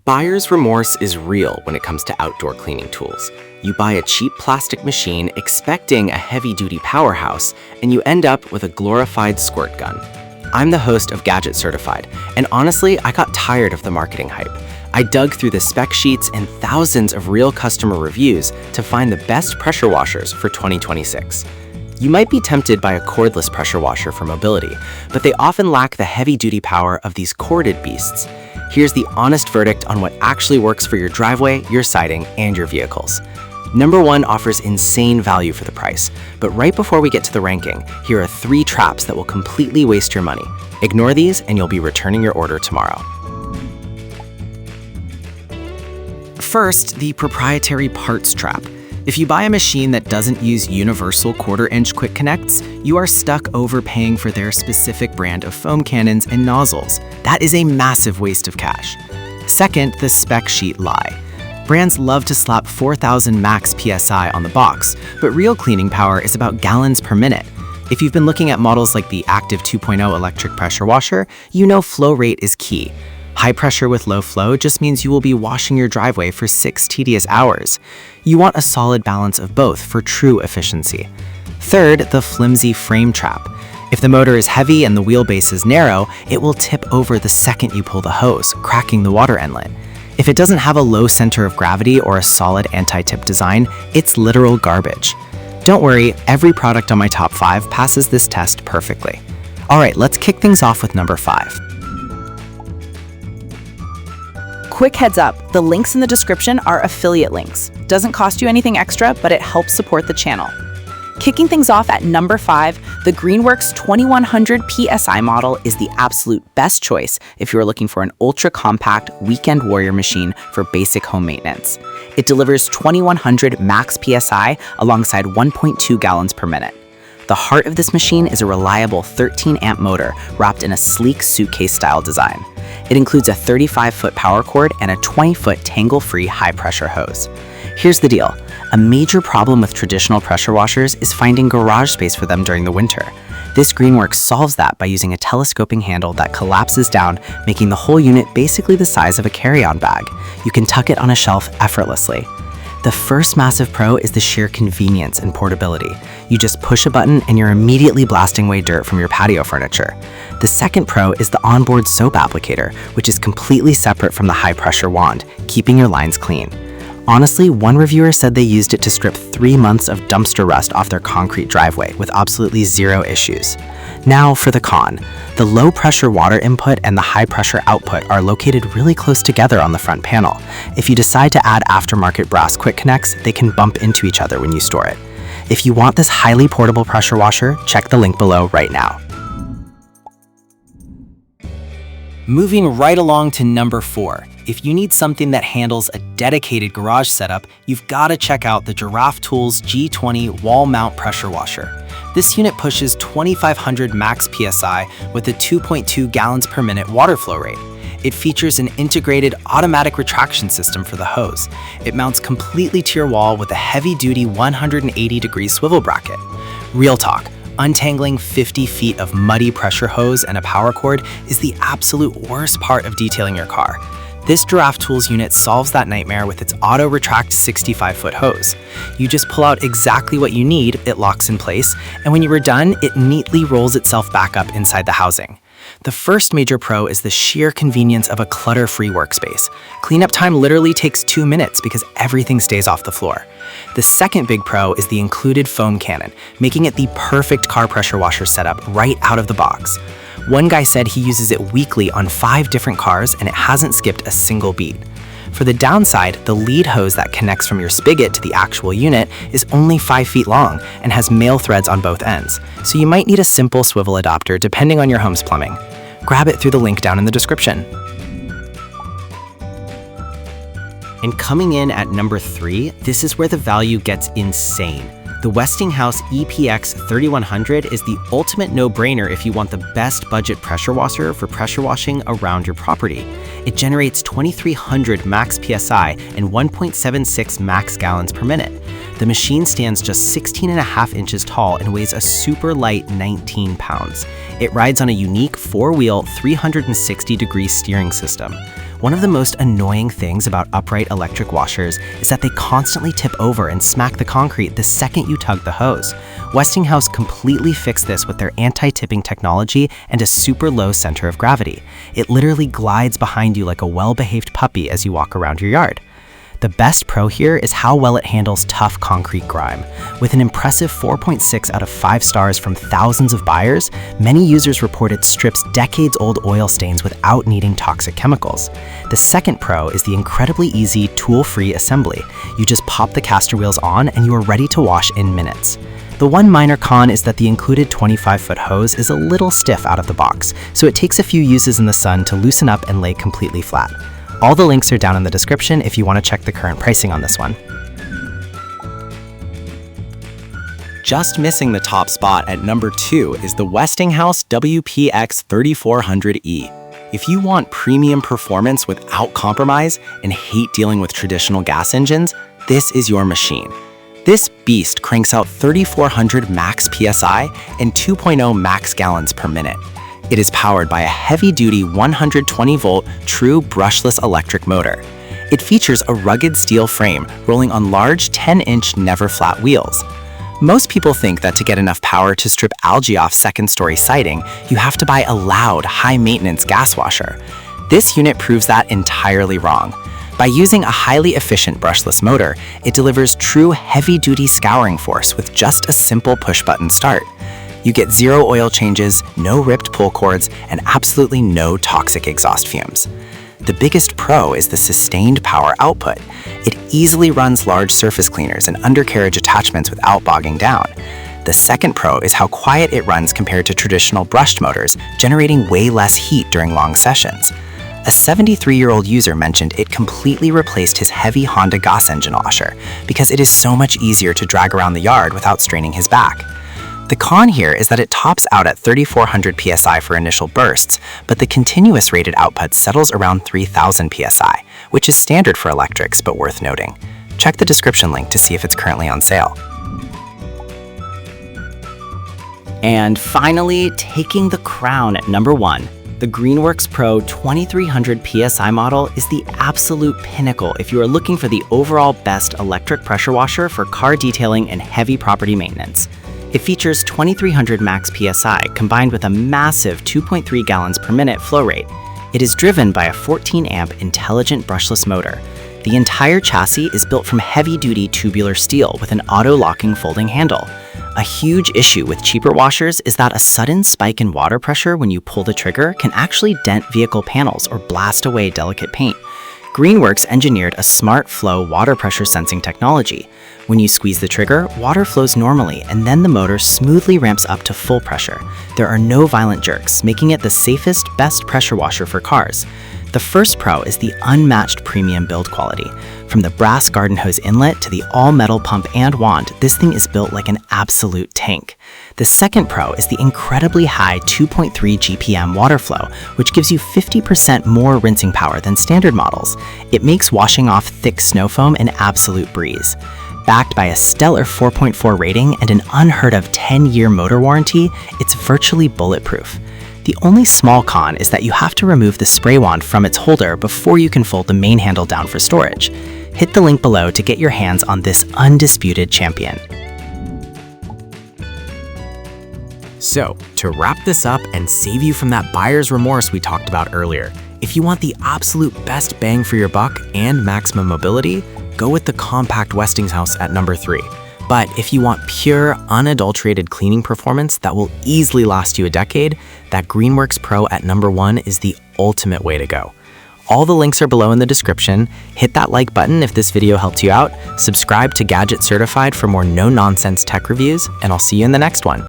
Buyer's remorse is real when it comes to outdoor cleaning tools. You buy a cheap plastic machine expecting a heavy-duty powerhouse, and you end up with a glorified squirt gun. I'm the host of Gadget Certified, and honestly, I got tired of the marketing hype. I dug through the spec sheets and thousands of real customer reviews to find the best pressure washers for 2026. You might be tempted by a cordless pressure washer for mobility, but they often lack the heavy-duty power of these corded beasts. Here's the honest verdict on what actually works for your driveway, your siding, and your vehicles. Number 1 offers insane value for the price, but right before we get to the ranking, here are 3 traps that will completely waste your money. Ignore these and you'll be returning your order tomorrow. First, the proprietary parts trap. If you buy a machine that doesn't use universal quarter-inch quick connects, you are stuck overpaying for their specific brand of foam cannons and nozzles. That is a massive waste of cash. Second, the spec sheet lie. Brands love to slap 4,000 max PSI on the box, but real cleaning power is about gallons per minute. If you've been looking at models like the Active 2.0 electric pressure washer, you know flow rate is key. High pressure with low flow just means you will be washing your driveway for 6 tedious hours. You want a solid balance of both for true efficiency. Third, the flimsy frame trap. If the motor is heavy and the wheelbase is narrow, it will tip over the second you pull the hose, cracking the water inlet. If it doesn't have a low center of gravity or a solid anti-tip design, it's literal garbage. Don't worry, every product on my top 5 passes this test perfectly. All right, let's kick things off with number 5. Quick heads up, the links in the description are affiliate links. Doesn't cost you anything extra, but it helps support the channel. Kicking things off at number 5, the Greenworks 2100 PSI model is the absolute best choice if you are looking for an ultra-compact weekend warrior machine for basic home maintenance. It delivers 2100 max PSI alongside 1.2 gallons per minute. The heart of this machine is a reliable 13-amp motor wrapped in a sleek suitcase-style design. It includes a 35-foot power cord and a 20-foot tangle-free high-pressure hose. Here's the deal. A major problem with traditional pressure washers is finding garage space for them during the winter. This Greenworks solves that by using a telescoping handle that collapses down, making the whole unit basically the size of a carry-on bag. You can tuck it on a shelf effortlessly. The first massive pro is the sheer convenience and portability. You just push a button and you're immediately blasting away dirt from your patio furniture. The second pro is the onboard soap applicator, which is completely separate from the high-pressure wand, keeping your lines clean. Honestly, one reviewer said they used it to strip 3 months of dumpster rust off their concrete driveway with absolutely 0 issues. Now for the con. The low-pressure water input and the high-pressure output are located really close together on the front panel. If you decide to add aftermarket brass quick connects, they can bump into each other when you store it. If you want this highly portable pressure washer, check the link below right now. Moving right along to number 4. If you need something that handles a dedicated garage setup, you've got to check out the Giraffe Tools G20 wall mount pressure washer. This unit pushes 2,500 max PSI with a 2.2 gallons per minute water flow rate. It features an integrated automatic retraction system for the hose. It mounts completely to your wall with a heavy-duty 180-degree swivel bracket. Real talk. Untangling 50 feet of muddy pressure hose and a power cord is the absolute worst part of detailing your car. This Giraffe Tools unit solves that nightmare with its auto-retract 65-foot hose. You just pull out exactly what you need, it locks in place, and when you are done, it neatly rolls itself back up inside the housing. The first major pro is the sheer convenience of a clutter-free workspace. Cleanup time literally takes 2 minutes because everything stays off the floor. The second big pro is the included foam cannon, making it the perfect car pressure washer setup right out of the box. One guy said he uses it weekly on 5 different cars and it hasn't skipped a single beat. For the downside, the lead hose that connects from your spigot to the actual unit is only 5 feet long and has male threads on both ends, so you might need a simple swivel adapter depending on your home's plumbing. Grab it through the link down in the description. And coming in at number 3, this is where the value gets insane. The Westinghouse EPX 3100 is the ultimate no-brainer if you want the best budget pressure washer for pressure washing around your property. It generates 2,300 max PSI and 1.76 max gallons per minute. The machine stands just 16.5 inches tall and weighs a super light 19 pounds. It rides on a unique 4-wheel 360-degree steering system. One of the most annoying things about upright electric washers is that they constantly tip over and smack the concrete the second you tug the hose. Westinghouse completely fixed this with their anti-tipping technology and a super low center of gravity. It literally glides behind you like a well-behaved puppy as you walk around your yard. The best pro here is how well it handles tough concrete grime. With an impressive 4.6 out of 5 stars from thousands of buyers, many users report it strips decades-old oil stains without needing toxic chemicals. The second pro is the incredibly easy, tool-free assembly. You just pop the caster wheels on and you are ready to wash in minutes. The one minor con is that the included 25-foot hose is a little stiff out of the box, so it takes a few uses in the sun to loosen up and lay completely flat. All the links are down in the description if you want to check the current pricing on this one. Just missing the top spot at number 2 is the Westinghouse WPX 3400E. If you want premium performance without compromise and hate dealing with traditional gas engines, this is your machine. This beast cranks out 3,400 max PSI and 2.0 max gallons per minute. It is powered by a heavy-duty 120-volt true brushless electric motor. It features a rugged steel frame rolling on large 10-inch never-flat wheels. Most people think that to get enough power to strip algae off second-story siding, you have to buy a loud, high-maintenance gas washer. This unit proves that entirely wrong. By using a highly efficient brushless motor, it delivers true heavy-duty scouring force with just a simple push-button start. You get 0 oil changes, no ripped pull cords, and absolutely no toxic exhaust fumes. The biggest pro is the sustained power output. It easily runs large surface cleaners and undercarriage attachments without bogging down. The second pro is how quiet it runs compared to traditional brushed motors, generating way less heat during long sessions. A 73-year-old user mentioned it completely replaced his heavy Honda gas engine washer because it is so much easier to drag around the yard without straining his back. The con here is that it tops out at 3,400 PSI for initial bursts, but the continuous rated output settles around 3,000 PSI, which is standard for electrics but worth noting. Check the description link to see if it's currently on sale. And finally, taking the crown at number 1, the Greenworks Pro 2300 PSI model is the absolute pinnacle if you are looking for the overall best electric pressure washer for car detailing and heavy property maintenance. It features 2300 max PSI combined with a massive 2.3 gallons per minute flow rate. It is driven by a 14-amp intelligent brushless motor. The entire chassis is built from heavy-duty tubular steel with an auto-locking folding handle. A huge issue with cheaper washers is that a sudden spike in water pressure when you pull the trigger can actually dent vehicle panels or blast away delicate paint. Greenworks engineered a smart flow water pressure sensing technology. When you squeeze the trigger, water flows normally, and then the motor smoothly ramps up to full pressure. There are no violent jerks, making it the safest, best pressure washer for cars. The first pro is the unmatched premium build quality. From the brass garden hose inlet to the all-metal pump and wand, this thing is built like an absolute tank. The second pro is the incredibly high 2.3 GPM water flow, which gives you 50% more rinsing power than standard models. It makes washing off thick snow foam an absolute breeze. Backed by a stellar 4.4 rating and an unheard of 10-year motor warranty, it's virtually bulletproof. The only small con is that you have to remove the spray wand from its holder before you can fold the main handle down for storage. Hit the link below to get your hands on this undisputed champion. So, to wrap this up and save you from that buyer's remorse we talked about earlier, if you want the absolute best bang for your buck and maximum mobility, go with the compact Westinghouse at number 3. But if you want pure, unadulterated cleaning performance that will easily last you a decade, that Greenworks Pro at number 1 is the ultimate way to go. All the links are below in the description. Hit that like button if this video helped you out, subscribe to Gadget Certified for more no-nonsense tech reviews, and I'll see you in the next one.